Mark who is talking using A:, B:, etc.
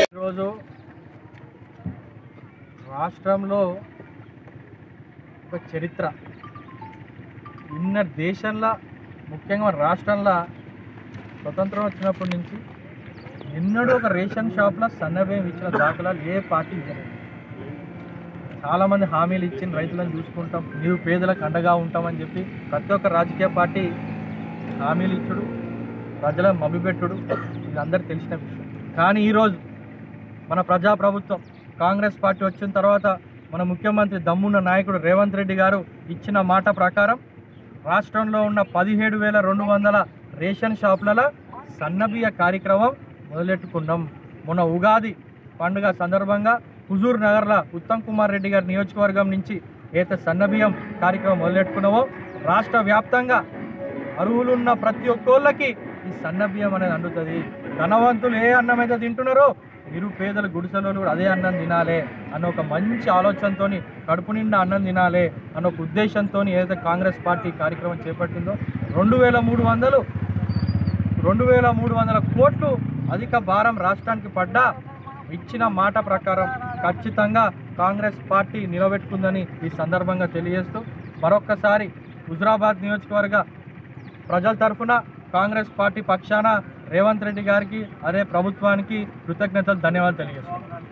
A: ఈరోజు రాష్ట్రంలో ఒక చరిత్ర ఇన్న దేశంలో ముఖ్యంగా మన రాష్ట్రంలో స్వతంత్రం వచ్చినప్పటి నుంచి ఎన్నడూ ఒక రేషన్ షాప్లో సన్నబియ్యం ఇచ్చిన దాఖలాలు ఏ పార్టీ ఇవ్వలేదు. చాలామంది హామీలు ఇచ్చిన రైతులను చూసుకుంటాం, నిరుపేదలకు అండగా ఉంటామని చెప్పి ప్రతి ఒక్క రాజకీయ పార్టీ హామీలు ఇచ్చుడు, ప్రజలను మభ్యపెట్టుడు ఇది అందరికీ తెలిసిన విషయం. కానీ ఈరోజు మన ప్రజాప్రభుత్వం కాంగ్రెస్ పార్టీ వచ్చిన తర్వాత మన ముఖ్యమంత్రి దమ్మున్న నాయకుడు రేవంత్ రెడ్డి గారు ఇచ్చిన మాట ప్రకారం రాష్ట్రంలో ఉన్న 17,200 రేషన్ షాపులలో సన్నబియ్య కార్యక్రమం మొదలెట్టుకున్నాం. మొన్న ఉగాది పండుగ సందర్భంగా హుజూర్ నగర్లో ఉత్తమ్ కుమార్ రెడ్డి గారి నియోజకవర్గం నుంచి ఏదైతే సన్నబియ్యం కార్యక్రమం మొదలెట్టుకున్నామో రాష్ట్ర వ్యాప్తంగా అర్హులున్న ప్రతి ఒక్కళ్ళకి ఈ సన్నబియ్యం అనేది అందుతుంది. ధనవంతులు ఏ అన్నం అయితే తింటున్నారో నిరుపేదల గుడిసెలో కూడా అదే అన్నం తినాలి అన్న ఒక మంచి ఆలోచనతో కడుపు నిండా అన్నం తినాలి అన్న ఒక ఉద్దేశంతో ఏదైతే కాంగ్రెస్ పార్టీ కార్యక్రమం చేపట్టిందో 2,300 కోట్లు అధిక భారం రాష్ట్రానికి పడ్డా ఇచ్చిన మాట ప్రకారం ఖచ్చితంగా కాంగ్రెస్ పార్టీ నిలబెట్టుకుందని ఈ సందర్భంగా తెలియజేస్తూ మరొక్కసారి హుజురాబాద్ నియోజకవర్గ ప్రజల తరఫున కాంగ్రెస్ పార్టీ పక్షాన రేవంత్ రెడ్డి గారికి అదే ప్రభుత్వానికి కృతజ్ఞతలు ధన్యవాదాలు తెలియజేస్తున్నాను.